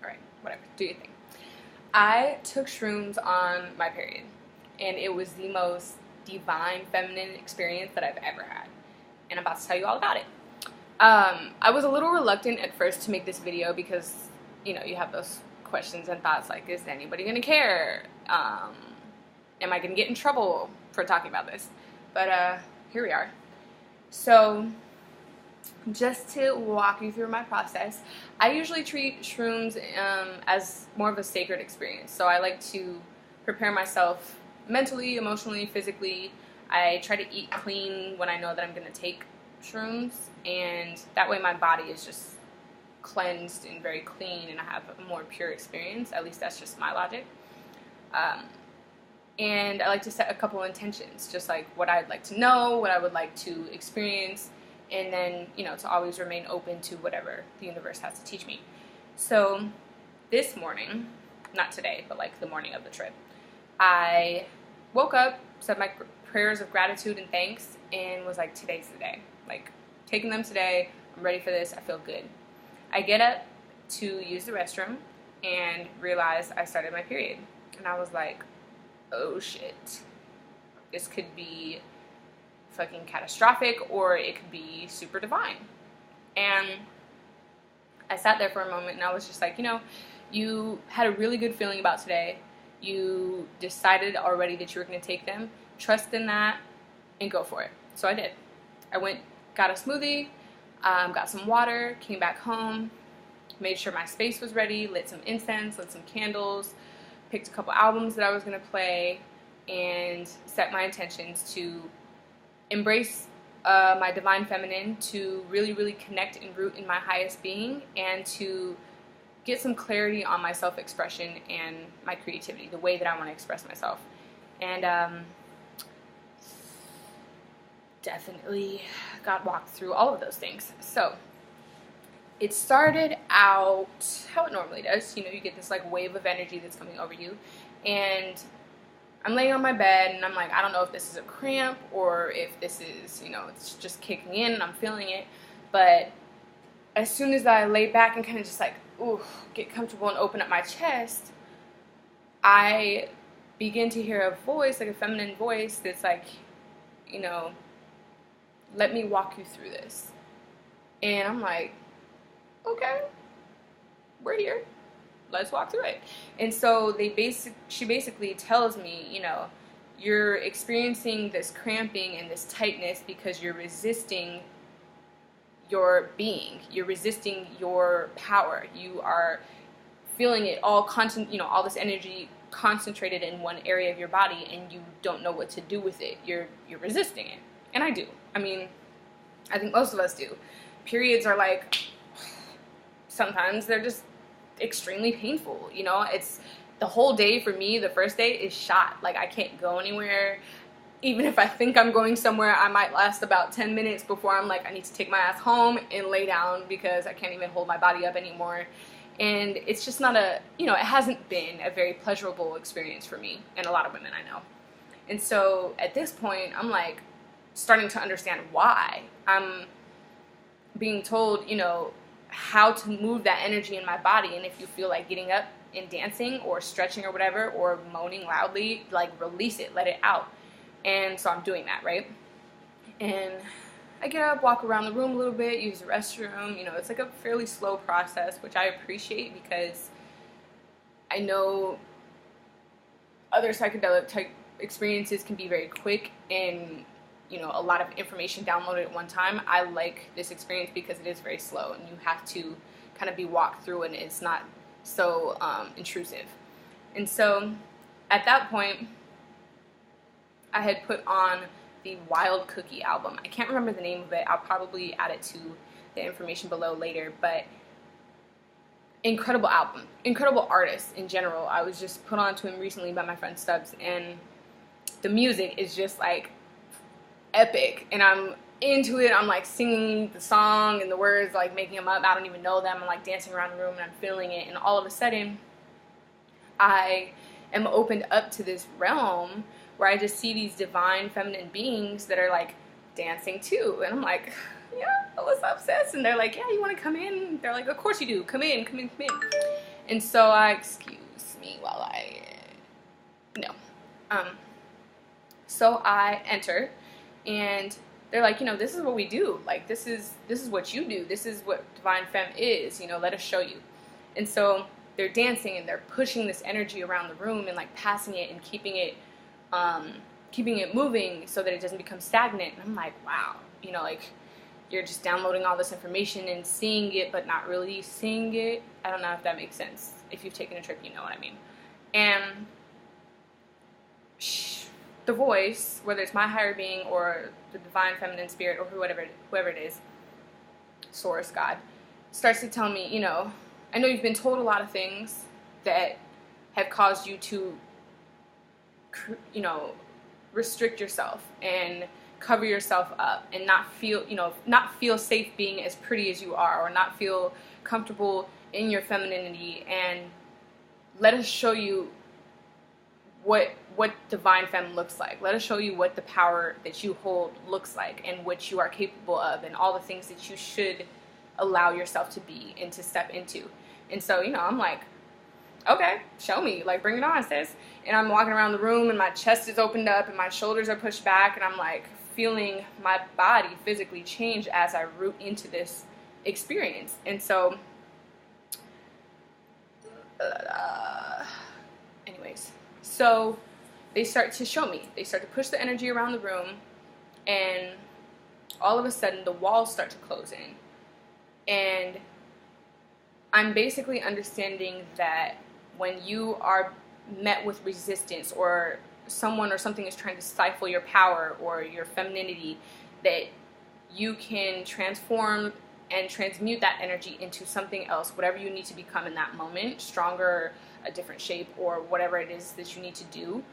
Alright, whatever. Do your thing. I took shrooms on my period, and it was the most divine feminine experience that I've ever had. And I'm about to tell you all about it. I was a little reluctant at first to make this video because, you know, you have those questions and thoughts like, is anybody gonna care? Am I gonna get in trouble for talking about this? But here we are. So just to walk you through my process, I usually treat shrooms as more of a sacred experience. So I like to prepare myself mentally, emotionally, physically. I try to eat clean when I know that I'm going to take shrooms, and that way my body is just cleansed and very clean, and I have a more pure experience. At least that's just my logic. And I like to set a couple intentions, just like what I'd like to know, what I would like to experience, and then, you know, to always remain open to whatever the universe has to teach me. So this morning, not today, but like the morning of the trip, I woke up, said my prayers of gratitude and thanks, and was like, today's the day. Like, taking them today, I'm ready for this, I feel good. I get up to use the restroom and realize I started my period. And I was like, oh shit, this could be fucking catastrophic, or it could be super divine. And I sat there for a moment and I was just like, you know, you had a really good feeling about today. You decided already that you were going to take them. Trust in that and go for it. So I did. I went, got a smoothie, got some water, came back home, made sure my space was ready, lit some incense, lit some candles, picked a couple albums that I was going to play, and set my intentions to embrace my divine feminine, to really, really connect and root in my highest being, and to get some clarity on my self-expression and my creativity, the way that I want to express myself. And definitely got walked through all of those things. So it started out how it normally does. You know, you get this like wave of energy that's coming over you, and I'm laying on my bed and I'm like, I don't know if this is a cramp or if this is, you know, it's just kicking in and I'm feeling it. But as soon as I lay back and kind of just like, ooh, get comfortable and open up my chest, I begin to hear a voice, like a feminine voice that's like, you know, let me walk you through this. And I'm like, okay, we're here. Let's walk through it. And so she basically tells me, you know, you're experiencing this cramping and this tightness because you're resisting your being. You're resisting your power. You are feeling it all all this energy concentrated in one area of your body, and you don't know what to do with it. You're resisting it. And I do. I mean, I think most of us do. Periods are like, sometimes they're just extremely painful, you know. It's the whole day for me. The first day is shot. Like, I can't go anywhere. Even if I think I'm going somewhere, I might last about 10 minutes before I'm like, I need to take my ass home and lay down because I can't even hold my body up anymore. And it's just not a, you know, it hasn't been a very pleasurable experience for me and a lot of women I know. And so at this point, I'm like starting to understand why. I'm being told, you know, how to move that energy in my body, and if you feel like getting up and dancing or stretching or whatever, or moaning loudly, like release it, let it out. And so I'm doing that, right? And I get up, walk around the room a little bit, use the restroom. You know, it's like a fairly slow process, which I appreciate because I know other psychedelic type experiences can be very quick and, you know, a lot of information downloaded at one time. I like this experience because it is very slow and you have to kind of be walked through, and it's not so intrusive. And so at that point, I had put on the WILDCOOKIE album. I can't remember the name of it. I'll probably add it to the information below later, but incredible album, incredible artist in general. I was just put on to him recently by my friend Stubbs, and the music is just like epic, and I'm into it. I'm like singing the song and the words, like making them up. I don't even know them. I'm like dancing around the room and I'm feeling it, and all of a sudden I am opened up to this realm where I just see these divine feminine beings that are like dancing too, and I'm like, yeah, what's up, sis? And they're like, yeah, you want to come in? They're like, of course you do. Come in, come in, come in. And so excuse me while I, no. So I enter, and they're like, you know, this is what we do. Like, this is what you do. This is what Divine Femme is, you know, let us show you. And so they're dancing and they're pushing this energy around the room and like passing it and keeping it moving so that it doesn't become stagnant. And I'm like, wow, you know, like, you're just downloading all this information and seeing it, but not really seeing it. I don't know if that makes sense. If you've taken a trip, you know what I mean. And the voice, whether it's my higher being or the divine feminine spirit or whoever it is, source, God, starts to tell me, you know, I know you've been told a lot of things that have caused you to, you know, restrict yourself and cover yourself up and not feel safe being as pretty as you are, or not feel comfortable in your femininity. And let us show you what divine femme looks like. Let us show you what the power that you hold looks like and what you are capable of, and all the things that you should allow yourself to be and to step into. And so, you know, I'm like, okay, show me, like, bring it on, sis. And I'm walking around the room and my chest is opened up and my shoulders are pushed back, and I'm like feeling my body physically change as I root into this experience. And so anyways, so they start to show me, they start to push the energy around the room, and all of a sudden the walls start to close in. And I'm basically understanding that when you are met with resistance, or someone or something is trying to stifle your power or your femininity, that you can transform and transmute that energy into something else, whatever you need to become in that moment, stronger, a different shape, or whatever it is that you need to do,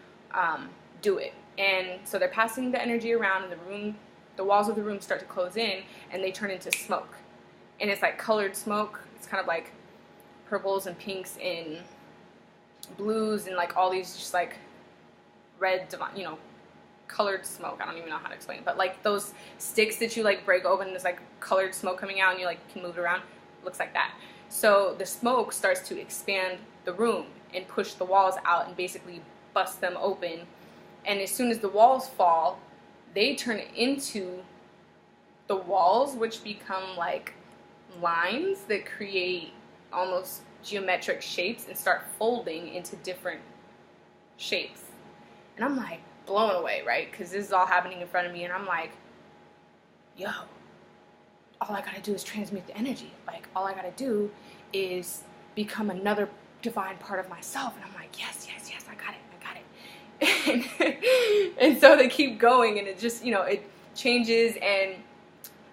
do it. And so they're passing the energy around, and the room, the walls of the room start to close in, and they turn into smoke. And it's like colored smoke. It's kind of like purples and pinks and blues and like all these just like red, you know, colored smoke. I don't even know how to explain it, but like those sticks that you like break open, there's like colored smoke coming out and you like can move it around. It looks like that. So the smoke starts to expand the room and push the walls out and basically bust them open. And as soon as the walls fall, they turn into the walls, which become like lines that create almost geometric shapes and start folding into different shapes. And I'm like blown away, right? Because this is all happening in front of me, and I'm like, yo, all I gotta do is transmute the energy. Like, all I gotta do is become another divine part of myself. And I'm like, yes, I got it. And so they keep going, and it just, you know, it changes, and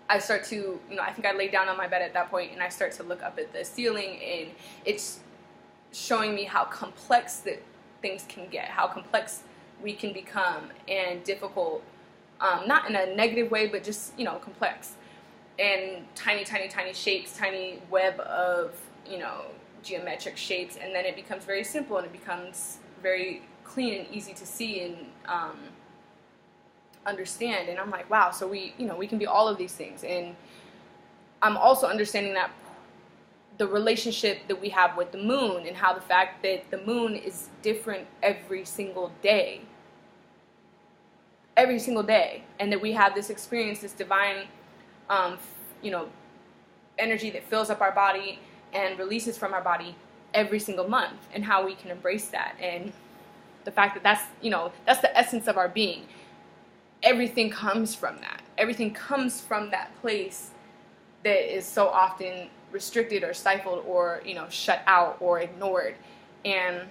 I start to, you know, I think I lay down on my bed at that point, and I start to look up at the ceiling, and it's showing me how complex that things can get, how complex we can become, and difficult, not in a negative way, but just, you know, complex, and tiny shapes, tiny web of, you know, geometric shapes, and then it becomes very simple, and it becomes very clean and easy to see and understand. And I'm like, wow, so we, you know, we can be all of these things. And I'm also understanding that the relationship that we have with the moon, and how the fact that the moon is different every single day, and that we have this experience, this divine, you know, energy that fills up our body and releases from our body every single month, and how we can embrace that, and the fact that that's, you know, that's the essence of our being. Everything comes from that. Everything comes from that place that is so often restricted or stifled or, you know, shut out or ignored. And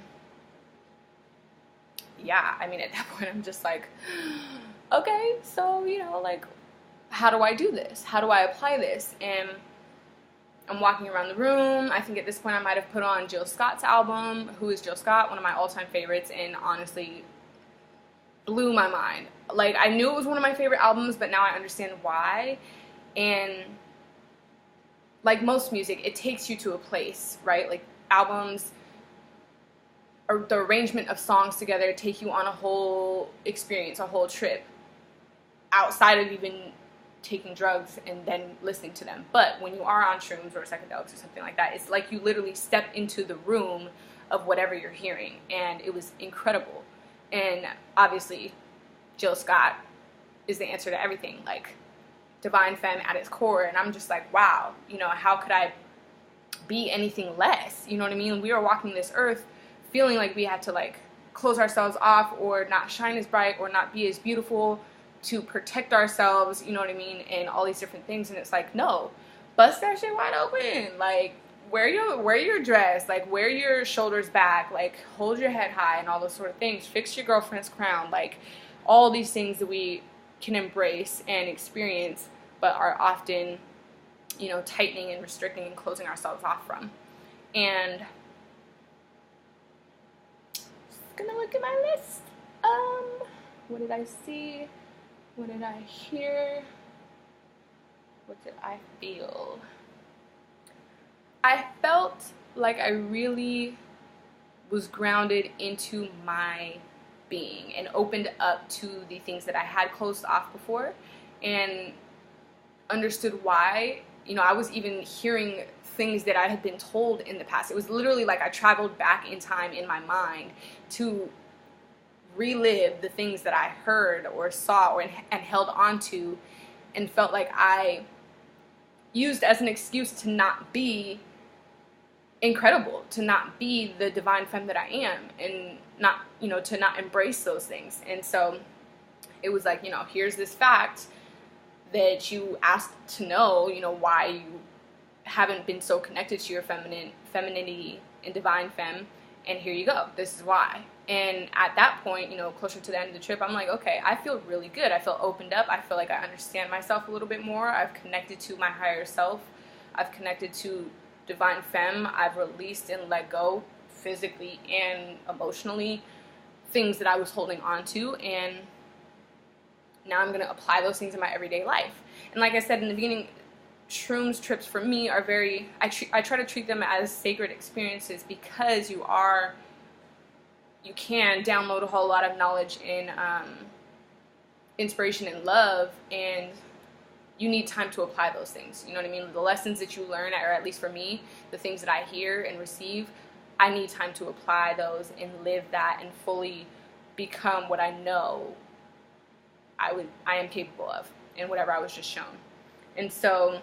yeah, I mean, at that point I'm just like, okay, so, you know, like, how do I do this? How do I apply this? And I'm walking around the room. I think at this point I might have put on Jill Scott's album. Who is Jill Scott? One of my all-time favorites, and honestly blew my mind. Like, I knew it was one of my favorite albums, but now I understand why. And like most music, it takes you to a place, right? Like, albums, or the arrangement of songs together, take you on a whole experience, a whole trip, outside of even taking drugs and then listening to them. But when you are on shrooms or psychedelics or something like that, it's like you literally step into the room of whatever you're hearing, and it was incredible. And obviously Jill Scott is the answer to everything, like divine femme at its core. And I'm just like, wow, you know, how could I be anything less? You know what I mean? We are walking this earth feeling like we had to like close ourselves off or not shine as bright or not be as beautiful to protect ourselves, you know what I mean, and all these different things. And it's like, no, bust that shit wide open. Like, wear your dress, like wear your shoulders back, like hold your head high and all those sort of things. Fix your girlfriend's crown, like all these things that we can embrace and experience, but are often, you know, tightening and restricting and closing ourselves off from. And just gonna look at my list. What did I see? What did I hear? What did I feel? I felt like I really was grounded into my being and opened up to the things that I had closed off before, and understood why. You know, I was even hearing things that I had been told in the past. It was literally like I traveled back in time in my mind to relive the things that I heard or saw or and held on to, and felt like I used as an excuse to not be incredible, to not be the divine femme that I am, and not, you know, to not embrace those things. And so it was like, you know, here's this fact that you asked to know, you know, why you haven't been so connected to your femininity and divine femme, and here you go, this is why. And at that point, you know, closer to the end of the trip, I'm like, okay, I feel really good. I feel opened up. I feel like I understand myself a little bit more. I've connected to my higher self. I've connected to divine femme. I've released and let go physically and emotionally things that I was holding on to, and now I'm going to apply those things in my everyday life. And like I said in the beginning, shrooms trips for me are very, I try to treat them as sacred experiences, because you can download a whole lot of knowledge and inspiration and love, and you need time to apply those things. You know what I mean? The lessons that you learn, or at least for me, the things that I hear and receive, I need time to apply those and live that and fully become what I know I am capable of, and whatever I was just shown. And so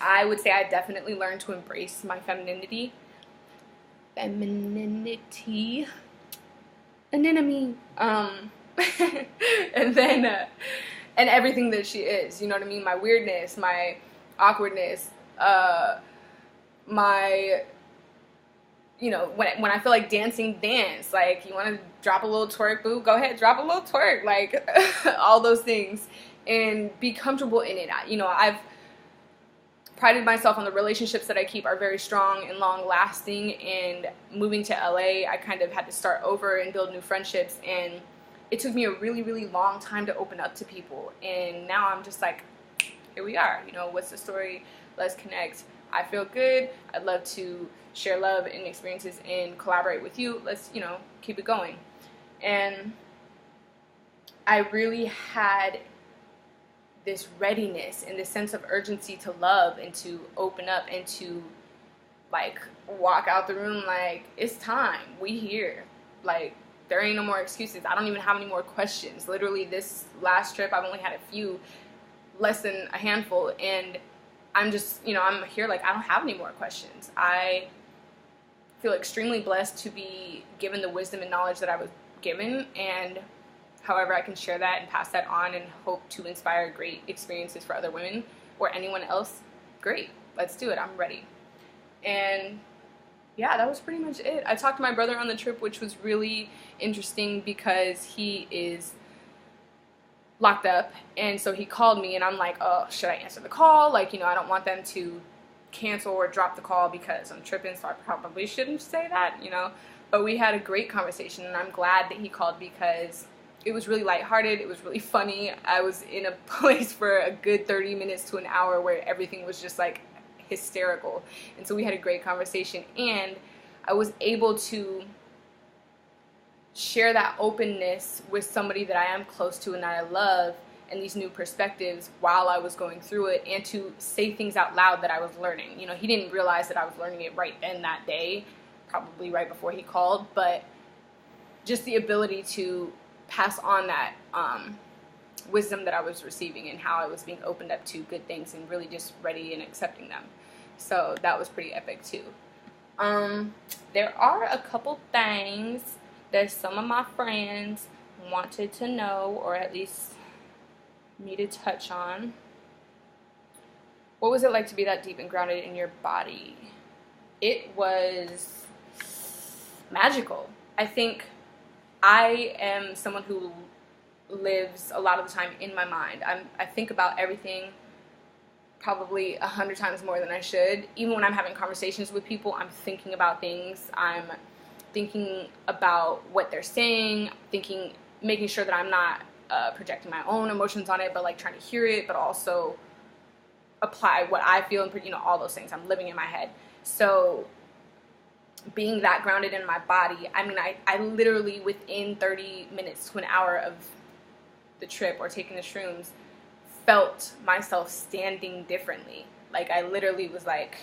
I would say I definitely learned to embrace my femininity. Anemone. And then and everything that she is, you know what I mean? My weirdness, my awkwardness, my, you know, when I feel like dancing, dance. Like, you want to drop a little twerk, boo? Go ahead, drop a little twerk. Like, all those things, and be comfortable in it. You know, I've prided myself on the relationships that I keep are very strong and long lasting. And moving to LA, I kind of had to start over and build new friendships. And it took me a really, really long time to open up to people. And now I'm just like, here we are. You know, what's the story? Let's connect. I feel good. I'd love to share love and experiences and collaborate with you. Let's, you know, keep it going. And I really had this readiness and this sense of urgency to love and to open up and to, like, walk out the room like, it's time. We here. Like, there ain't no more excuses. I don't even have any more questions. Literally, this last trip, I've only had a few, less than a handful, and I'm just, you know, I'm here like, I don't have any more questions. I feel extremely blessed to be given the wisdom and knowledge that I was given, and however I can share that and pass that on and hope to inspire great experiences for other women or anyone else, great. Let's do it. I'm ready. And yeah, that was pretty much it. I talked to my brother on the trip, which was really interesting because he is locked up, and so he called me, and I'm like, oh, should I answer the call? Like, you know, I don't want them to cancel or drop the call because I'm tripping, so I probably shouldn't say that, you know. But we had a great conversation, and I'm glad that he called because it was really lighthearted. It was really funny. I was in a place for a good 30 minutes to an hour where everything was just like hysterical. And so we had a great conversation, and I was able to share that openness with somebody that I am close to and that I love, and these new perspectives while I was going through it, and to say things out loud that I was learning. You know, he didn't realize that I was learning it right then that day, probably right before he called, but just the ability to pass on that wisdom that I was receiving, and how I was being opened up to good things and really just ready and accepting them. So that was pretty epic too. There are a couple things that some of my friends wanted to know, or at least me to touch on. What was it like to be that deep and grounded in your body? It was magical. I think I am someone who lives a lot of the time in my mind. I think about everything probably 100 times more than I should. Even when I'm having conversations with people, I'm thinking about things. I'm thinking about what they're saying, making sure that I'm not projecting my own emotions on it, but like trying to hear it, but also apply what I feel, and, you know, all those things. I'm living in my head. So being that grounded in my body, I mean, I literally within 30 minutes to an hour of the trip or taking the shrooms, felt myself standing differently. Like I literally was like,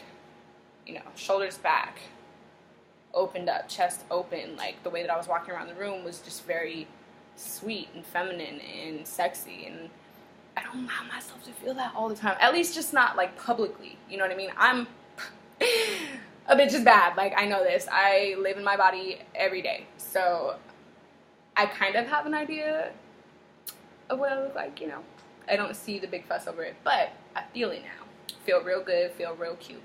you know, shoulders back, opened up, chest open. Like the way that I was walking around the room was just very sweet and feminine and sexy, and I don't allow myself to feel that all the time, at least just not like publicly, you know what I mean? I'm a bitch is bad, like I know this. I live in my body every day, so I kind of have an idea of what I look like, you know. I don't see the big fuss over it, but I feel it now. Feel real good, feel real cute.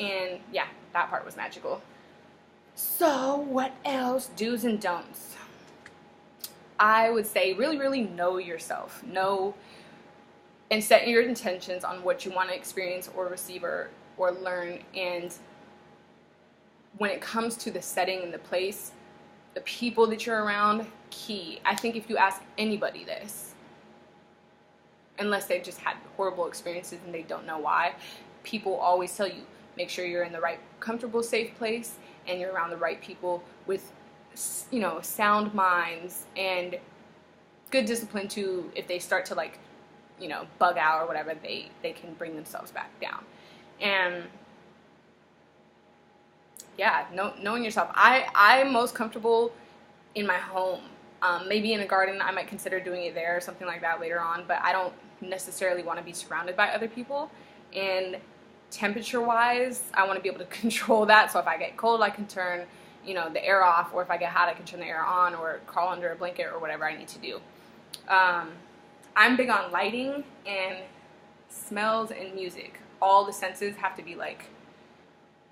And yeah, that part was magical. So what else? Do's and don'ts. I would say really, really know yourself. Know and set your intentions on what you want to experience or receive or learn. And when it comes to the setting and the place, the people that you're around, key. I think if you ask anybody this, unless they've just had horrible experiences and they don't know why, people always tell you, make sure you're in the right, comfortable, safe place, and you're around the right people with, you know, sound minds and good discipline too. If they start to, like, you know, bug out or whatever, they can bring themselves back down. And yeah, knowing yourself. I'm most comfortable in my home. Maybe in a garden, I might consider doing it there or something like that later on, but I don't necessarily want to be surrounded by other people. And temperature-wise, I want to be able to control that. So if I get cold, I can turn, you know, the air off, or if I get hot, I can turn the air on, or crawl under a blanket, or whatever I need to do. I'm big on lighting and smells and music. All the senses have to be like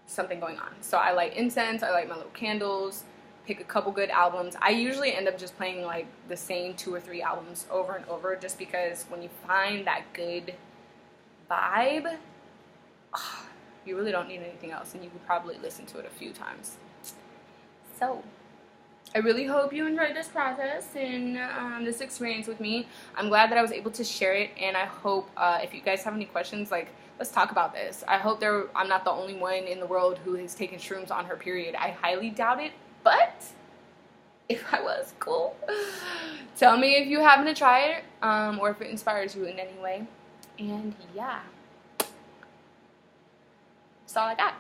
something going on. So I light incense, I light my little candles, pick a couple good albums. I usually end up just playing like the same 2 or 3 albums over and over, just because when you find that good vibe, you really don't need anything else, and you could probably listen to it a few times. So I really hope you enjoyed this process and this experience with me. I'm glad that I was able to share it, and I hope if you guys have any questions, like, let's talk about this. I hope I'm not the only one in the world who has taken shrooms on her period. I highly doubt it, but if I was, cool. Tell me if you happen to try it, or if it inspires you in any way. And yeah, that's all I got.